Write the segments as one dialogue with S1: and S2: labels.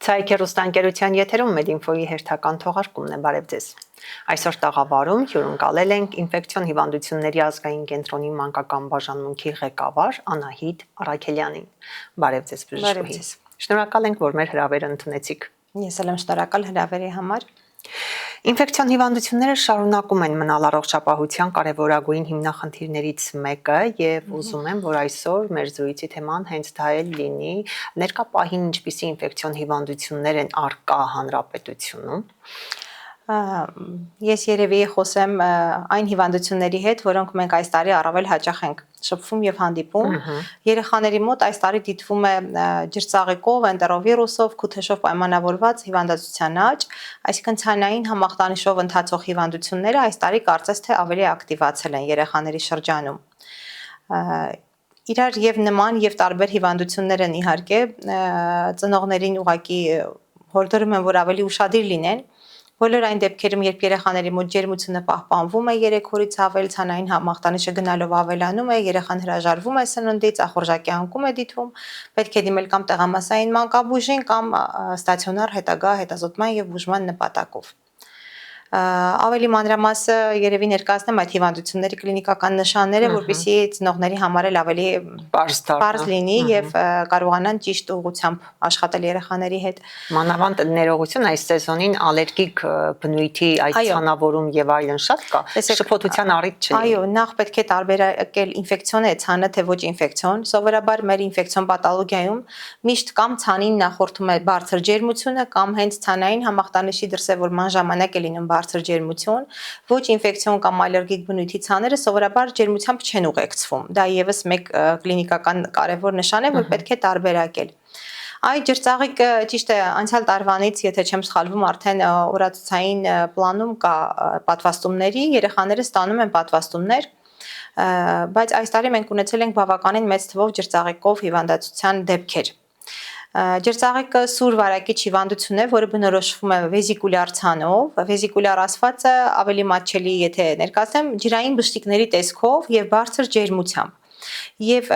S1: Ցայք հեռուստաընկերության եթերում Մեդինֆոյի հերթական թողարկումն է, բարև ձեզ։ Այսօր տաղավարում հյուրընկալել ենք ինֆեկցիոն հիվանդությունների ազգային կենտրոնի մանկական բաժանմունքի ղեկավար Անահիտ Առաքելյանին։ Բարև ձեզ, բժշկուհի։ Շնորհակալ ենք, որ մեր հրավերը ընդունեցիք։
S2: Ես էլ եմ շնորհակալ հրավերի համար։
S1: Ինֆեկցիոն հիվանդությունները շարունակում են մնալ առողջապահության կարևորագույն հիմնախնդիրներից մեկը եւ ուզում եմ, որ այսօր մեր զրույցի թեման հենց դա էլ լինի, ներկա պահին ինչպիսի ինֆեկցիոն հիվանդություններ են առկա հանրապետությունում։
S2: Ես երևի խոսեմ այն հիվանդությունների հետ, որոնք մենք այս տարի առավել հաճախ ենք շփվում եւ հանդիպում։ Երեխաների մոտ այս տարի դիտվում է ջրծաղիկով, էնտերովիրուսով, քութեշով պայմանավորված հիվանդացության աճ, այսինքն ցանային համախտանիշով ընթացող հիվանդությունները այս տարի կարծես թե ավելի ակտիվացել են երեխաների շրջանում։ Իրար եւ նման եւ տարբեր հիվանդություններ են իհարկե ծնողներին ուղղակի հորդորում են, որ ավելի ուշադիր լինեն։ Բոլոր այն դեպքերում, երբ երեխաների մոտ ջերմությունը պահպանվում է 3 օրից ավել, ցանային համախտանիշը գնալով ավելանում է, երեխան հրաժարվում է սննդից, ախորժակի անկում է դիտվում, պետք է դիմել կամ տեղամասային մանկաբույժին կամ ստացիոնար հետագա հետազոտման եւ բուժման նպատակով։ Ավելի մանրամասը երևի ներկայացնեմ այդ հիվանդությունների կլինիկական նշանները, որպեսզի ծնողների համար էլ ավելի պարզ լինի եւ կարողանան ճիշտ ուղղությամբ աշխատել երեխաների հետ։
S1: Մանավանդ ներողություն այս սեզոնին ալերգիկ բնույթի այդ ցանավորում եւ այլն շատ կա, շփոթության առիթ չի։
S2: Այո, նախ պետք է տարբերակել ինֆեկցիոն է ցանը, թե ոչ ինֆեկցիոն։ Սովորաբար մեր ինֆեկցիոն պաթոլոգիայում միշտ կամ ցանին նախորդում է բարձր ջերմությունը կամ հենց ցանային համախտանիշի դրսևորման ժամանակ է լինում բարձր ջերմություն, ոչ ինֆեկցիոն կամ ալերգիկ բնույթի ցաները սովորաբար ջերմությամբ չեն ուղեկցվում։ Դա եւս մեկ կլինիկական կարևոր նշան է, որ պետք է տարբերակել։ Այդ ջրծաղիկը ճիշտ է անցյալ տարվանից, եթե չեմ սխալվում, արդեն օրացուցային պլանում կա պատվաստումների, երեխաները ստանում են պատվաստումներ, բայց այս տարի մենք ունեցել ենք բավականին մեծ թվով ջրծաղիկով հիվանդացության դեպքեր։ Ջրծաղիկը սուր վարակիչ հիվանդություն է, որը բնորոշվում է վեզիկուլյար ցանով, վեզիկուլյար ասվածը ավելի մատչելի, եթե ներկայացնեմ, ջրային բշտիկների տեսքով եւ բարձր ջերմությամբ։ Եվ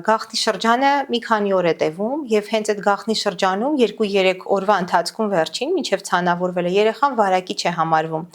S2: գաղտնի շրջանը մի քանի օր է տևում եւ հենց այդ գաղտնի շրջանում 2-3 օրվա ընթացքում վերջին մինչեւ ցանավորվելը երեխան վարակիչ է համարվում։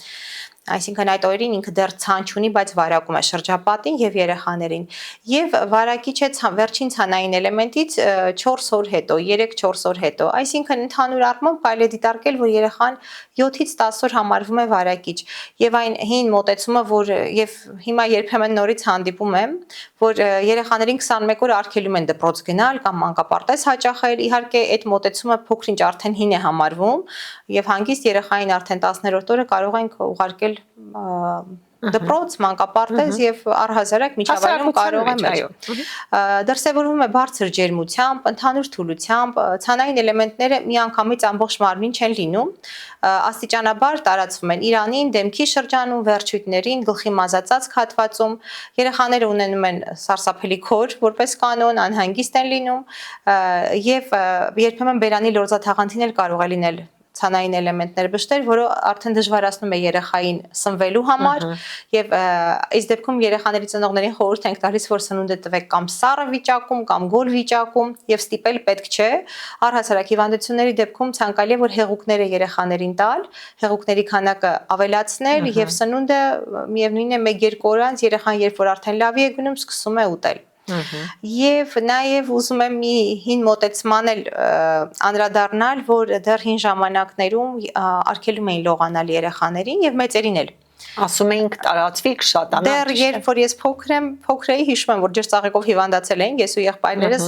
S2: Այսինքն այդ օրերին ինքը դեռ ցան չունի, բայց վարակում է շրջապատին եւ երեխաներին։ Եվ վարակիչ է վերջին ցանային էլեմենտից 4 օր հետո, 3-4 օր հետո։ Այսինքն ընդհանուր առմամբ կարելի է դիտարկել, որ երեխան 7-ից 10 օր համարվում է վարակիչ։ Եվ այն հին մոտեցումը, որ եւ հիմա երբեմն նորից հանդիպում եմ, որ երեխաներին 21 օր արգելում են դպրոց գնալ կամ մանկապարտեզ հաճախել, իհարկե այդ մոտեցումը փոքրինչ արդեն հին է համարվում եւ հանգիստ երեխային արդեն 10-րդ օրը կարող ենք ուղարկել դպրոց, մանկապարտեզ եւ առհասարակ միջավայրում կարող է դրսևորվում է բարձր ջերմությամբ, ընդհանուր թուլությամբ, ցանային էլեմենտները միանգամից ամբողջ մարմին չեն լինում, աստիճանաբար տարածվում են իրանին, դեմքի շրջանում, վերջույթներին, գլխի մազածածկ հատվածում, երեխաները ունենում են սարսափելի քոր, որպես կանոն, անհանգիստ են լինում եւ երբեմն բերանի լորձաթաղանթին էլ կարող է լինել ցանային էլեմենտներ բշտեր, որը արդեն դժվարացնում է երեխային սնվելու համար եւ այս դեպքում երեխաների ծնողներին խորհուրդ ենք տալիս, որ սնունդը տվեք կամ սառը վիճակում կամ գոլ վիճակում եւ ստիպել պետք չէ։ Առհասարակ հիվանդությունների դեպքում ցանկալի է, որ հեղուկները երեխաներին տալ, հեղուկների քանակը ավելացնել եւ սնունդը միևնույն է 1-2 օր անց երեխան երբ որ արդեն լավի է գնում, սկսում է ուտել։ Եվ նաև ուզում եմ մի հին մոտեցման էլ անդրադառնալ, որ դեռ հին ժամանակներում արգելում էին լողանալ երեխաներին եւ մեծերին էլ։
S1: Ասում էինք տարածվի կշատանա։
S2: Դեռ երբ որ ես փոքր էի, հիշում եմ, որ ջրծաղիկով հիվանդացել էինք, ես ու եղբայրներս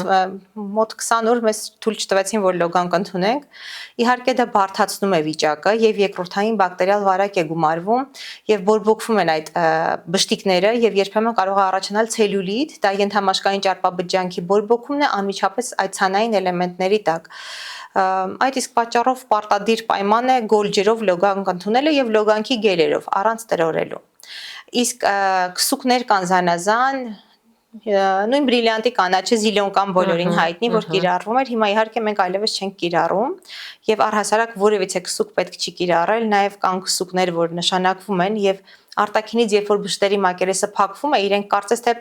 S2: մոտ 20 օր մեզ թույլ չտվեցին, որ լոգանք ընդունենք։ Իհարկե դա բարդացնում է վիճակը եւ երկրորդային բակտերիալ վարակ է գումարվում եւ բորբոքվում են այդ բշտիկները եւ երբեմն կարող է առաջանալ ցելյուլիտ, դա ենթամաշկային ճարպաբջջանքի բորբոքումն է անմիջապես այդ ցանային էլեմենտների տակ։ Այդ իսկ պատճառով պարտադիր պայման է գոլ ջրով լոգանք ընդունելը եւ լոգանքի գելերով առանց տրորելու։ Իսկ քսուկներ կան զանազան, նույն բրիլյանտի կանաչը զիլյոնկան բոլորին հայտնի, որ կիրառվում էր, հիմա իհարկե մենք այլևս չենք կիրառում եւ առհասարակ որևիցե քսուկ պետք չի կիրառել, նաեւ կան քսուկներ, որ նշանակվում են եւ արտաքինից երբ որ բշտերի մակերեսը փակվում է, իրենք կարծես թե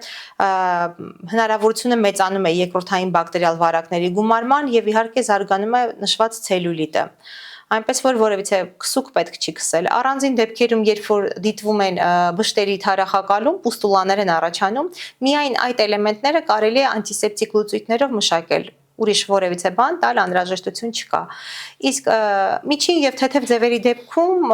S2: հնարավորությունը մեծանում է երկրորդային բակտերիալ վարակների գումարման եւ իհարկե զարգանում է նշված ցելյուլիտը։ Այնպես որ որևիցե քսուկ պետք չի քսել։ Առանձին դեպքերում, երբ որ դիտվում են բշտերի թարախակալում, պուստուլաներ են առաջանում, միայն այդ էլեմենտները կարելի է անտիսեպտիկ լուծույթներով մշակել։ Ուրիշ որևիցե բան տալ անհրաժեշտություն չկա։ Իսկ միջին եւ թեթև ձևերի դեպքում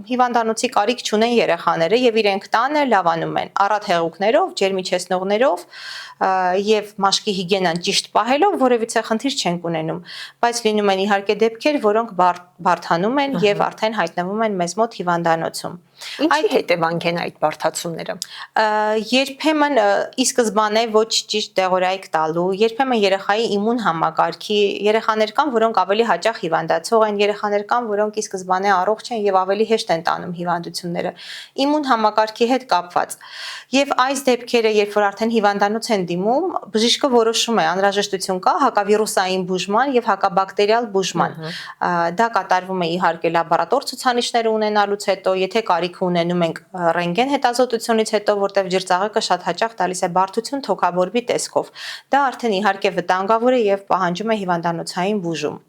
S2: հիվանդանոցի կարիք չունեն երեխաները եւ իրենք տանը լավանում են առատ հեղուկներով, ջերմիչեցնողներով եւ մաշկի հիգիենան ճիշտ պահելով որևիցե խնդիր չենք ունենում, բայց լինում են իհարկե դեպքեր, որոնք բարդանում են եւ արդեն հայտնվում են մեզ մոտ հիվանդանոցում։
S1: Ինչի հետևանք են այդ բարդացումները։
S2: Երբեմն ի սկզբանե ոչ ճիշտ դեղորայք տալու, երբեմն երեխայի իմուն համակարգի, երեխաներ կան, որոնք ավելի հաճախ հիվանդացող են, երեխաներ կան, որոնք ի սկզբանե առողջ են եւ ավելի հեշտ են տանում հիվանդությունները, իմուն համակարգի հետ կապված։ Եվ այս դեպքերը, երբ որ արդեն հիվանդանոց են դիմում, բժիշկը որոշում է անհրաժեշտություն կա հակավիրուսային բուժման եւ հակաբակտերիալ բուժման։ Դա կատարվում է իհարկե լաբորատոր ցուցանիշները ունենալուց հետո, եթե կարիք ունենում ենք ռենտգեն հետազոտությունից հետո, որտեղ ջրծաղիկը շատ հաճախ տալիս է բարդություն թոքաբորբի տեսքով։ Դա արդեն իհարկե վտանգավոր է եւ պահանջում է հիվանդանոցային բուժում։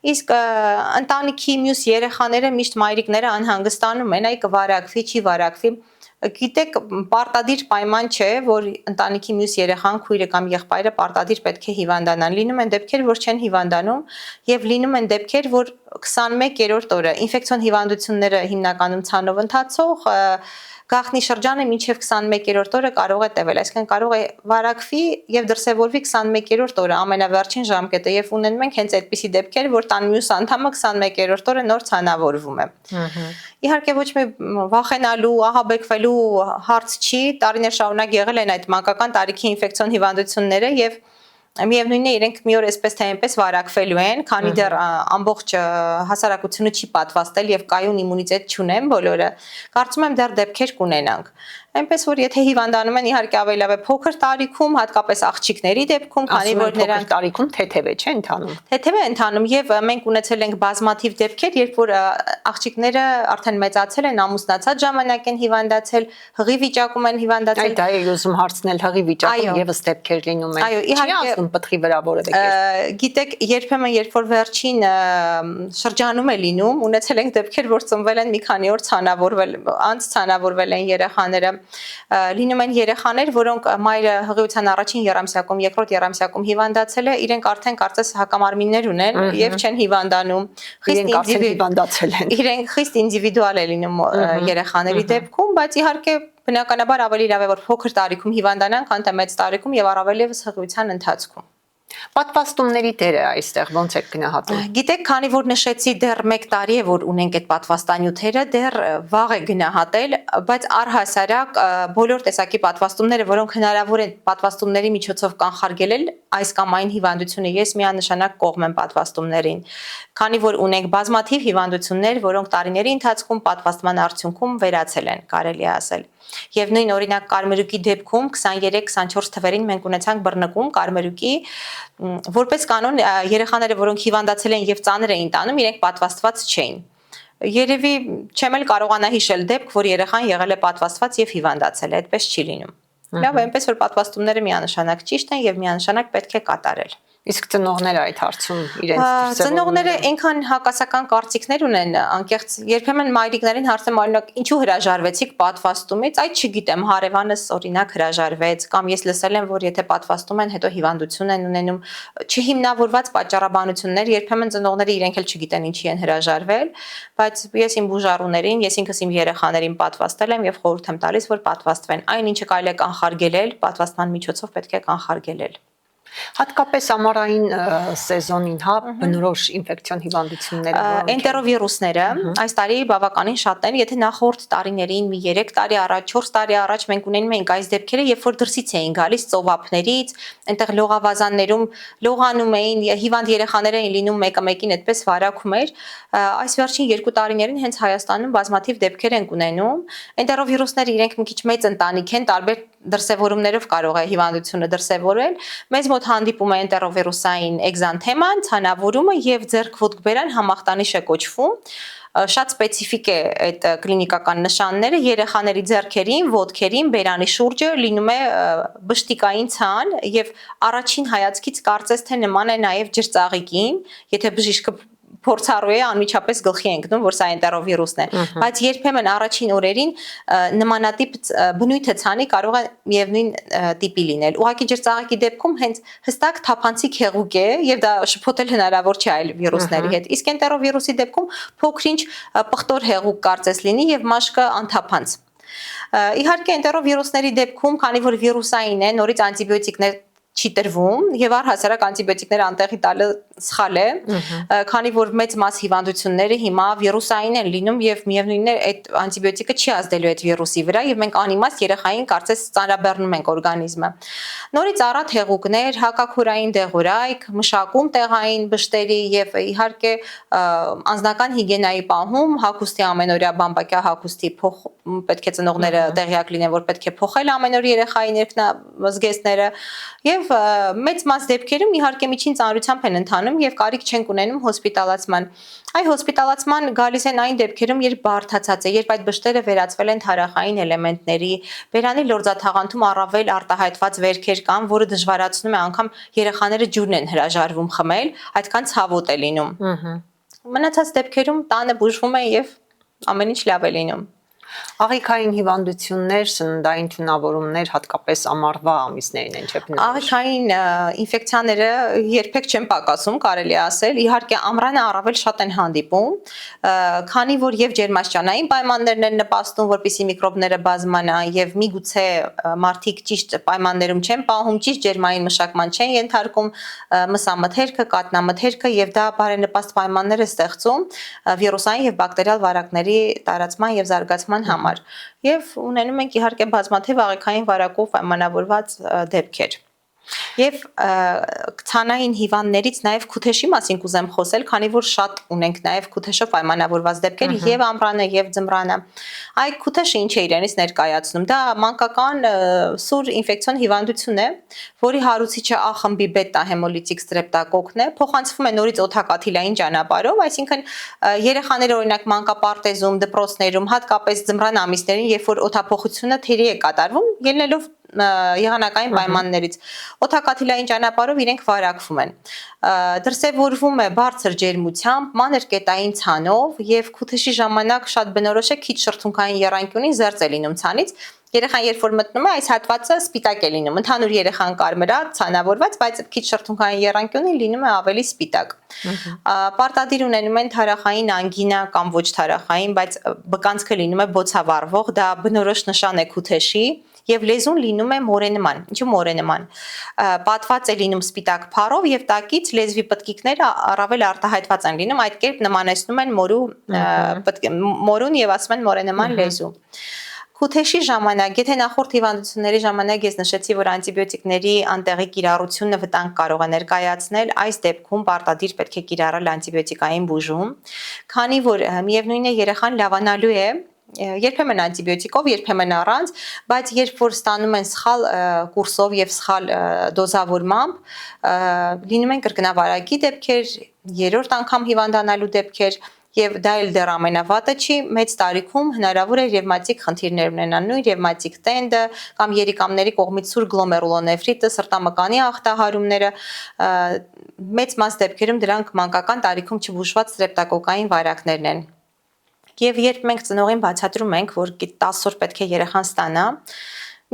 S2: Իսկ ընտանիքի մյուս երեխաները միշտ մայրիկները անհանգստանում են, այ կվարակվի, չի վարակվի։ Գիտեք, պարտադիր պայման չէ, որ ընտանիքի մյուս երեխան, քույրը կամ եղբայրը պարտադիր պետք է հիվանդանան։ Լինում են դեպքեր, որ չեն հիվանդանում, եւ լինում են դեպքեր, որ 21-րդ օրը ինֆեկցիոն հիվանդությունները հիմնականում ցանով ընթացող գաղտնի շրջանը մինչև 21-րդ օրը կարող է տևել, այսինքն կարող է վարակվի եւ դրսեւորվի 21-րդ օրը ամենավերջին ժամկետը եւ ունենում ենք հենց այդպիսի դեպքեր, որ տան մյուս անդամը 21-րդ օրը նոր ցանավորվում է։ Իհարկե ոչ մի վախենալու, ահաբեկվելու հարց չի, տարիներ շարունակ եղել են այդ մանկական տարիքի ինֆեկցիոն հիվանդությունները եւ միևնույնն է իրենք մի օր այսպես թե այնպես վարակվելու են, քանի դեռ ամբողջ հասարակությունը չի պատվաստել եւ կայուն իմունիտետ չունեն բոլորը, կարծում եմ դեռ դեպքեր կունենանք։ Այնպես որ եթե հիվանդանում են իհարկե ավելի լավ է փոքր տարիքում, հատկապես աղջիկների դեպքում, քանի որ նրանք
S1: տարիքում թեթև է, չէ՞ ընթանում։
S2: Թեթև է ընթանում եւ մենք ունեցել ենք բազմաթիվ դեպքեր, երբ որ աղջիկները արդեն մեծացել են, ամուսնացած ժամանակ են հիվանդացել, հղի վիճակում են հիվանդացել։
S1: Դա է ուզում հարցնել, հղի վիճակում եւս դեպքեր լինում են։
S2: Այո, իհարկե
S1: պտղի վրա որևէ կերպ։
S2: Գիտեք, երբեմն երբ որ վերջին շրջանում է լինում, ունեցել ենք դեպքեր, որ ծնվել են մի քանի օր ցանավորվել, անց ցանավորվել են երեխաները։ Լինում են երեխաներ, որոնք մայրը հղիության առաջին եռամսյակում, երկրորդ եռամսյակում հիվանդացել է, իրենք արդեն կարծես հակամարմիններ ունեն եւ չեն հիվանդանում։ Իրենք խիստ ինդիվիդուալ է լինում երեխաների դեպքում, բայց իհարկե բնականաբար ավելի լավ է որ փոքր տարիքում հիվանդանան, քան թե մեծ տարիքում եւ առավել եւս հղիության ընթացքում։
S1: Պատվաստումների դերը այստեղ ոնց է գնահատում։
S2: Գիտեք, քանի որ նշեցի դեռ 1 տարի է որ ունենք այդ պատվաստանյութերը, դեռ վաղ է գնահատել, բայց առհասարակ բոլոր տեսակի պատվաստումները, որոնք հնարավոր են պատվաստումների միջոցով կանխարգելել այս կամ այն հիվանդությունը, ես միանշանակ կողմ եմ պատվաստումներին, քանի որ ունենք բազմաթիվ հիվանդություններ, որոնք տարիների ընթացքում պատվաստման արդյունքում վերացել են, կարելի է ասել։ Եվ նույն օրինակ կարմերուկի դեպքում 23-24 թվերին մենք ունեցանք բռնկում կարմերուկի, որպես կանոն երեխաները, որոնք հիվանդացել են եւ ծանր էին տանում, իրենք պատվաստված չէին։ Երևի չեմ էլ կարողանա հիշել դեպք, որ երեխան եղել է պատվաստված եւ հիվանդացել է, այդպես չի լինում։ Լավ, այնպես որ պատվաստումները միանշանակ ճիշտ են եւ միանշանակ պետք է կատարել։
S1: Իսկ ծնողները այդ հարցում իրենց
S2: ծնողները այնքան հակասական կարծիքներ ունեն, անկեղծ երբեմն մայրիկներին հարցնում օրինակ ինչու հրաժարվեցիք պատվաստումից, այդ չգիտեմ, հարևանս օրինակ հրաժարվեց, կամ ես լսել եմ, որ եթե պատվաստում են, հետո հիվանդություն են ունենում, չհիմնավորված պատճառաբանություններ, երբեմն ծնողները իրենք էլ չգիտեն ինչի են հրաժարվել, բայց ես իմ բուժառուներին, ես ինքս իմ երեխաներին պատվաստել եմ եւ խորհուրդ եմ տալիս, որ պատվաստվեն։ Այն ինչը կարելի է կանխարգելել, պատվաստման միջոցով պետք է կանխարգելել։
S1: Հատկապես ամառային սեզոնին, հա, բնորոշ ինֆեկցիոն հիվանդությունները,
S2: էնտերովիրուսները այս տարի բավականին շատ են, եթե նախորդ տարիներին մի 3 տարի առաջ, 4 տարի առաջ մենք ունենում էինք այս դեպքերը, երբ որ դրսից էին գալիս ծովափներից, այնտեղ լողավազաններում լողանում էին, հիվանդ երեխաներ էին լինում մեկը մեկին այդպես վարակում էր, այս վերջին 2 տարիներին հենց Հայաստանում բազմաթիվ դեպքեր են ունենում, էնտերովիրուսները իրենք մի քիչ մեծ ընտանիք են, տարբեր դրսևորումներով կարող է հիվանդությունը դրսևորվել։ Մեզ մոտ հանդիպում է էնտերովիրուսային էկզանթեման, ցանավորումը եւ ձեռք-ոտքբերան համախտանիշ է կոչվում։ Շատ սպეციფიկ է այդ կլինիկական նշանները, երեխաների ձեռքերին, ոտքերին, բերանի շուրջը լինում է բշտիկային ցան եւ առաջին հայացքից կարծես թե նման է նաեւ ջրծաղիկին, եթե բժիշկը փորձառու է անմիջապես գլխի ընկնում, որ սա էնտերովիրուսն է, բայց երբեմն առաջին օրերին նմանատիպ բնույթը ցանի կարող է միևնույն տիպի լինել։ Ուղղակի ջրծաղիկի դեպքում հենց հստակ թափանցիկ հեղուկ է եւ դա շփոթել հնարավոր չէ այլ վիրուսների հետ։ Իսկ էնտերովիրուսի դեպքում փոքրինչ պղտոր հեղուկ կարծես լինի եւ մաշկը անթափանց։ Իհարկե էնտերովիրուսների դեպքում, քանի որ վիրուսային է, նորից անտիբիոտիկներ չի տրվում եւ առհասարակ անտիբիոտիկները անտեղի տալը սխալ է, քանի որ մեծ մաս հիվանդությունները հիմա վիրուսային են լինում եւ միևնույնն է այդ անտիբիոտիկը չի ազդելու այդ վիրուսի վրա եւ մենք անիմաստ երեխային կարծես ծանրաբեռնում ենք օրգանիզմը։ Նորից առատ հեղուկներ, հակաքորային դեղորայք, մշակում տեղային բշտերի եւ իհարկե անձնական հիգիենայի պահում, հագուստի ամենօրյա բամբակյա հագուստի պետք է ծնողները տեղյակ լինեն, որ պետք է փոխել ամեն օր երեխայի ներքնազգեստները եւ մեծ մաս դեպքերում իհարկե միջին ծանրությամբ են ընթանում եւ կարիք չենք ունենում հոսպիտալացման։ Այ հոսպիտալացման գալիս են այն դեպքերում, երբ բարդացած է, երբ այդ բշտերը վերածվել են թարախային էլեմենտների, բերանի լորձաթաղանթում առավել արտահայտված վերքեր կան, որը դժվարացնում է անգամ երեխաները ջուրն են հրաժարվում խմել, այդքան ցավոտ է լինում։ Մնացած դեպքերում տանը բուժվում է եւ ամեն ինչ լավ է լինում։
S1: Աղիքային հիվանդություններ, սննդային թունավորումներ, հատկապես ամառվա ամիսներին են, չէ՞։
S2: Աղիքային ինֆեկցիաները երբեք չեն պակասում, կարելի է ասել։ Իհարկե ամռանը առավել շատ են հանդիպում, քանի որ եւ ջերմաստիճանային պայմաններն են նպաստում, որպեսզի միկրոբները բազմանան եւ միգուցե մարդիկ ճիշտ պայմաններում չեն պահում, ճիշտ ջերմային մշակման չեն ենթարկում, մսամթերքը, կատնամթերքը եւ դա բարենպաստ պայմաններ է ստեղծում վիրուսային եւ բակտերիալ վարակների տարածման եւ զարգացման համար եւ ունենում ենք իհարկե բազմաթիվ աղիքային վարակով պայմանավորված դեպքեր։ Եվ ցանային հիվանդներից նաև քութեշի մասին կուզեմ խոսել, քանի որ շատ ունենք նաև քութեշով պայմանավորված դեպքեր եւ ամռանը եւ ձմռանը։ Այ քութեշը ինչ է իրենից ներկայացնում։ Դա մանկական սուր ինֆեկցիոն հիվանդություն է, որի հարուցիչը A խմբի բետա հեմոլիտիկ ստրեպտոկոկն է, փոխանցվում է նորից օդակաթիլային ճանապարհով, այսինքն երեխաները օրինակ մանկապարտեզում, դպրոցներում, հատկապես ձմռան ամիսներին, երբ որ օդափոխությունը թերի է կատարվում, ելնելով եղանակային պայմաններից օդակաթիլային ճանապարհով իրենք վարակվում են։ Դրսևորվում է բարձր ջերմությամբ, մանր կետային ցանով եւ քութեշի ժամանակ շատ բնորոշ է քիչ շրթունքային եռանկյունին զերծ է լինում ցանից։ Երեխան երբ որ մտնում է, այս հատվածը սպիտակ է լինում։ Ընդհանուր երեխան կարմրա, ցանավորված, բայց քիչ շրթունքային եռանկյունին լինում է ավելի սպիտակ։ Պարտադիր ունենում են թարախային անգինա կամ ոչ թարախային, բայց բկանցքը լինում է բոցավառվող, դա բնորոշ նշան է քութեշի։ Եվ լեզուն լինում է մորենման։ Ինչու մորենման։ Պատված է լինում սպիտակ փառով եւ տակից լեզվի պտկիկները առավել արտահայտված են լինում, այդ կերպ նմանեցնում են մորուն եւ ասում են մորենման լեզու։ Քութեշի ժամանակ, եթե նախորդ հիվանդությունների ժամանակ ես նշեցի, որ անտիբիոտիկների անտեղի կիրառությունը վտանգ կարող է ներկայացնել, այս դեպքում պարտադիր պետք է կիրառել անտիբիոտիկային բուժում, քանի որ միևնույն է երեխան լավանալու է երբեմն անտիբիոտիկով, երբեմն առանց, բայց երբ որ ստանում են սխալ կուրսով եւ սխալ դոզավորմամբ, լինում են կրկնավարակի դեպքեր, երրորդ անգամ հիվանդանալու դեպքեր եւ դա էլ դեռ ամենավատը չի, մեծ տարիքում հնարավոր է ռևմատիկ խնդիրներ ունենան, նույն ռևմատիկ տենդը կամ երիկամների կողմից սուր գլոմերուլոնեֆրիտը, սրտամկանի ախտահարումները, մեծ մաս դեպքերում դրանք մանկական տարիքում չբուժված ստրեպտոկոկային վարակներն են։ Եվ երբ մենք ծնողին բացատրում ենք, որ 10 օր պետք է երեխան ստանա,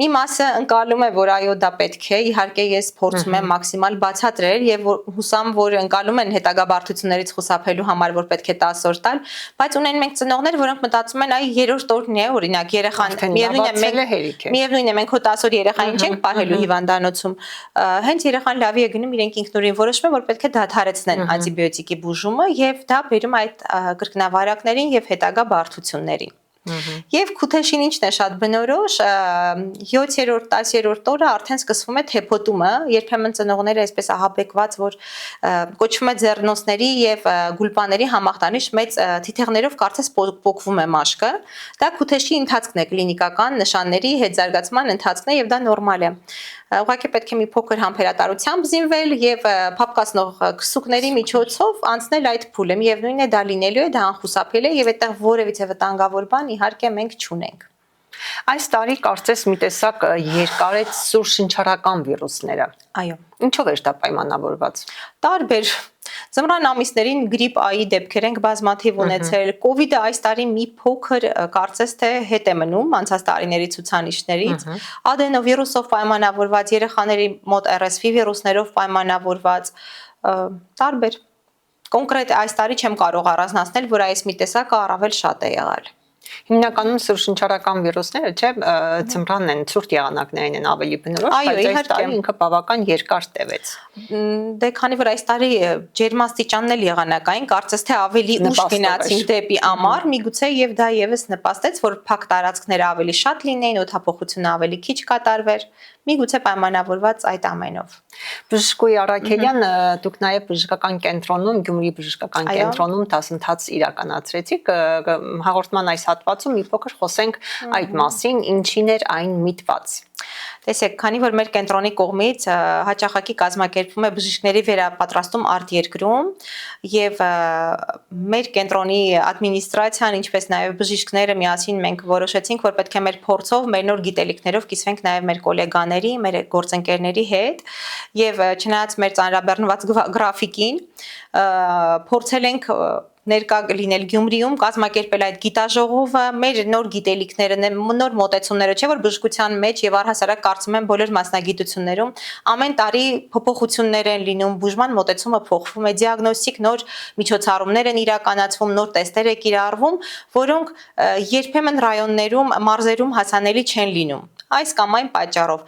S2: մի մասը ընկալում է, որ այո դա պետք է, իհարկե ես փորձում եմ մաքսիմալ բացատրել եւ հուսամ, որ ընկալում են հետագա բարդություններից խուսափելու համար, որ պետք է 10 օր տալ, բայց ունեն մենք ծնողներ, որոնք մտածում են, այ երրորդ օրն է, օրինակ երեխան միևնույն է մենք հո 10 օր երեխային չենք պահելու հիվանդանոցում, հենց երեխան լավի է գնում, իրենք ինքնուրույն որոշում են, որ պետք է դադարեցնեն անտիբիոտիկի բուժումը եւ դա բերում այդ կրկնավարակներին եւ հետագա բարդություններին։ Եվ Քութեշին ինչն է շատ բնորոշ, 7-րդ, 10-րդ օրը արդեն սկսվում է թեփոտումը, երբեմն ծնողները այսպես ահաբեկված, որ կոչվում է ձեռնոցների եւ գուլպաների համախտանիշ մեծ թիթեղներով կարծես պոկվում է մաշկը։ Դա Քութեշի ընթացքն է, կլինիկական նշանների հետ զարգացման ընթացքն է եւ դա նորմալ է։ Ուղղակի պետք է մի փոքր համբերատարությամբ զինվել եւ փափկացնող քսուկների միջոցով անցնել այդ փուլը։ Միևնույնն է դա լինելու է, դա անխուսափելի է եւ այդտեղ որևիցե վտանգավոր բան իհարկե մենք չունենք։
S1: Այս տարի կարծես մի տեսակ երկարեց սուր շնչառական վիրուսները։
S2: Այո։
S1: Ինչով էր դա պայմանավորված։
S2: Տարբեր Ձմռան ամիսներին գրիպ A-ի դեպքեր ենք բազմաթիվ ունեցել։ Կովիդը այս տարի մի փոքր կարծես թե հետ է մնում անցած տարիների ցուցանիշներից։ Ադենովիրուսով պայմանավորված, երեխաների մոտ RSV վիրուսներով պայմանավորված տարբեր։ Կոնկրետ այս տարի չեմ կարող առանձնացնել, որ այս մի տեսակը առավել շատ է եղել։
S1: Հիմնականում սուր շնչառական վիրուսները, չէ, ձմռանն են, ցուրտ եղանակներին են ավելի բնորոշ, բայց այս տարի ինքը բավական երկար տևեց։
S2: Դե քանի որ այս տարի ջերմաստիճանն էլ եղանակային, կարծես թե ավելի ուշ գնացինք դեպի ամառ, միգուցե եւ դա եւս նպաստեց, որ փակ տարածքները ավելի շատ լինեին, օդափոխությունը ավելի քիչ կատարվեր, միգուցե պայմանավորված այդ ամենով։
S1: Բժշկուհի Առաքելյան, դուք նաև բժշկական կենտրոնում, Գյումրի բժշկական կենտրոնում դասընթաց իրականացրեցիք, հաղորդման այս հատվածում մի փոքր խոսենք այդ մասին, ինչին էր այն միտված։
S2: Տեսեք, քանի որ մեր կենտրոնի կողմից հաճախակի կազմակերպվում է բժիշկների վերապատրաստում արտերկրում եւ մեր կենտրոնի ադմինիստրացիան, ինչպես նաեւ բժիշկները միասին մենք որոշեցինք, որ պետք է մեր փորձով, մեր նոր գիտելիքներով կիսվենք նաեւ մեր գոլեգաների, մեր գործընկերների հետ եւ չնայած մեր ծանրաբեռնված գրաֆիկին, փորձել ենք ներկա լինել Գյումրիում, կազմակերպել այդ գիտաժողովը, մեր նոր գիտելիքները, նոր մոտեցումները, չէ՞ որ բժշկության մեջ եւ առհասարակ կարծում եմ բոլոր մասնագիտություններում ամեն տարի փոփոխություններ են լինում, բուժման մոտեցումը փոխվում է, դիագնոստիկ նոր միջոցառումներ են իրականացվում, նոր տեստեր է կիրառվում, որոնք երբեմն ռայոններում, մարզերում հասանելի չեն լինում։ Այս կամ այն պատճառով։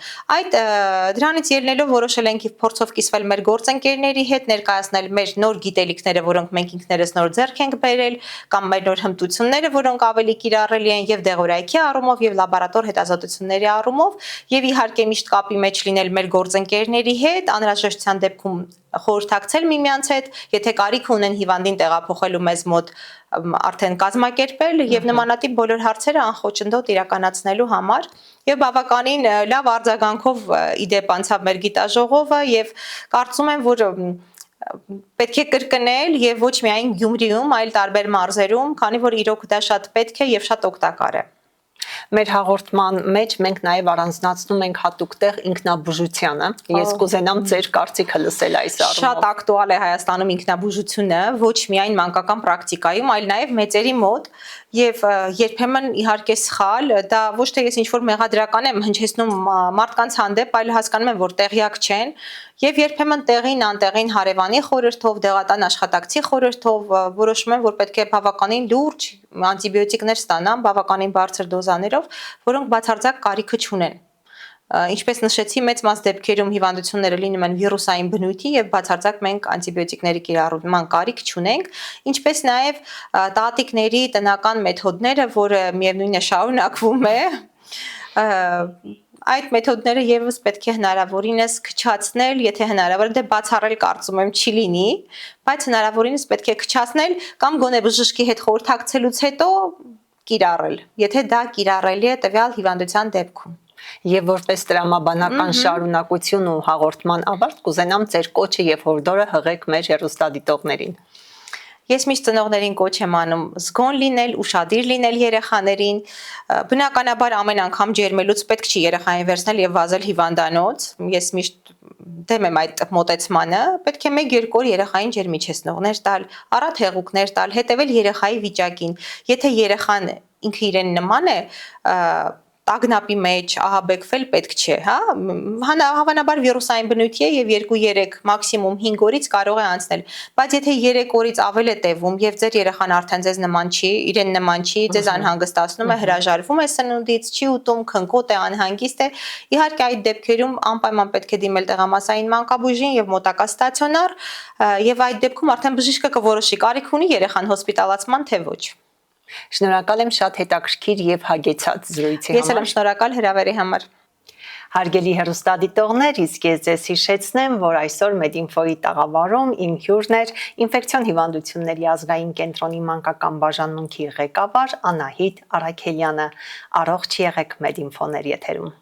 S2: Դրանից ելնելով որոշել ենք փորձով կիսվել մեր գործընկերների հետ, ներկայացնել մեր նոր գիտելիքները, որոնք մենք ինքներս նոր ձեռք ենք բերել, կամ մեր նոր հմտությունները, որոնք ավելի կիրառելի են եւ դեղորայքի առումով եւ լաբորատոր հետազոտությունների առումով, եւ իհարկե միշտ կապի մեջ լինել մեր գործընկերների հետ, անհրաժեշտության դեպքում խորհրդակցել միմյանց հետ, եթե կարիք ունեն հիվանդին տեղափոխելու մեզ մոտ արդեն կազմակերպել եւ նմանատիպ բոլոր հարցերը անխոչնդոտ իրականացնելու համար եւ բավականին լավ արձագանքով իդեպ անցավ մեր գիտաժողովը եւ կարծում եմ, որ պետք է կրկնել եւ ոչ միայն Գյումրիում, այլ տարբեր մարզերում, քանի որ իրոք դա շատ պետք է եւ շատ օգտակար է։
S1: Մեր հաղորդման մեջ մենք նաև առանձնացնում ենք հատուկ տեղ ինքնաբուժությանը։ Ես կուզենամ ձեր կարծիքը լսել այս առումով։
S2: Շատ ակտուալ է Հայաստանում ինքնաբուժությունը, ոչ միայն մանկական պրակտիկայում, այլ նաև մեծերի մոտ եւ երբեմն իհարկե սխալ, դա ոչ թե ես ինչ-որ մեղադրական եմ հնչեցնում մարդկանց հանդեպ, այլ հասկանում եմ, որ տեղյակ չեն եւ երբեմն տեղին անտեղին հարևանի խորհրդով, դեղատան աշխատակցի խորհրդով որոշում են, որ պետք է բավականին լուրջ անտիբիոտիկներ ստանան, բավականին բարձր դոզաներով, որոնք բացարձակ կարիքը չունեն։ Ինչպես նշեցի, մեծ մաս դեպքերում հիվանդությունները լինում են վիրուսային բնույթի եւ բացարձակ մենք անտիբիոտիկների կիրառման կարիք չունենք, ինչպես նաեւ տատիկների տնական մեթոդները, որը միևնույնն է շարունակվում է, այդ մեթոդները եւս պետք է հնարավորինս քչացնել, եթե հնարավոր է բացառել կարծում եմ չի լինի, բայց հնարավորինս պետք է քչացնել կամ գոնե բժշկի հետ խորհրդակցելուց հետո կիրառել, եթե դա կիրառելի է տվյալ հիվանդության դեպքում։
S1: Եվ որպես տրամաբանական շարունակություն ու հաղորդման ավարտ կուզենամ ձեր կոչը եւ հորդորը հղեք մեր հեռուստադիտողներին։
S2: Ես միշտ ծնողներին կոչ եմ անում զգոն լինել, ուշադիր լինել երեխաներին, բնականաբար ամեն անգամ ջերմելուց պետք չի երեխային վերցնել եւ վազել հիվանդանոց, ես միշտ դեմ եմ այդ մոտեցմանը, պետք է 1-2 օր երեխային ջերմիչեցնողներ տալ, առատ հեղուկներ տալ, հետեւել երեխայի վիճակին, եթե երեխան ինքը իրեն նման է, տագնապի մեջ ահաբեկվել պետք չէ, հա, հավանաբար վիրուսային բնույթի է եւ 2-3 մաքսիմում 5 օրից կարող է անցնել, բայց եթե 3 օրից ավել է տևում եւ ձեր երեխան արդեն ձեզ նման չի, իրեն նման չի, ձեզ անհանգստացնում է, հրաժարվում է սնունդից, չի ուտում, քնկոտ է, անհանգիստ է, իհարկե այդ դեպքերում անպայման պետք է դիմել տեղամասային մանկաբույժին եւ մոտակա ստացիոնար եւ այդ դեպքում արդեն բժիշկը կորոշի կարիք ունի երեխան հոսպիտալացման թե ոչ։
S1: Շնորհակալ եմ շատ հետաքրքիր եւ հագեցած զրույցի
S2: Ես էլ եմ շնորհակալ հրավերի համար։
S1: Հարգելի հեռուստադիտողներ, իսկ ես ձեզ հիշեցնեմ, որ այսօր Medinfo-ի տաղավարում իմ հյուրն էր ինֆեկցիոն հիվանդությունների ազգային կենտրոնի մանկական բաժանմունքի ղեկավար Անահիտ Արաքելյանը։ Առողջ եղեք Medinfo-ներ եթերում։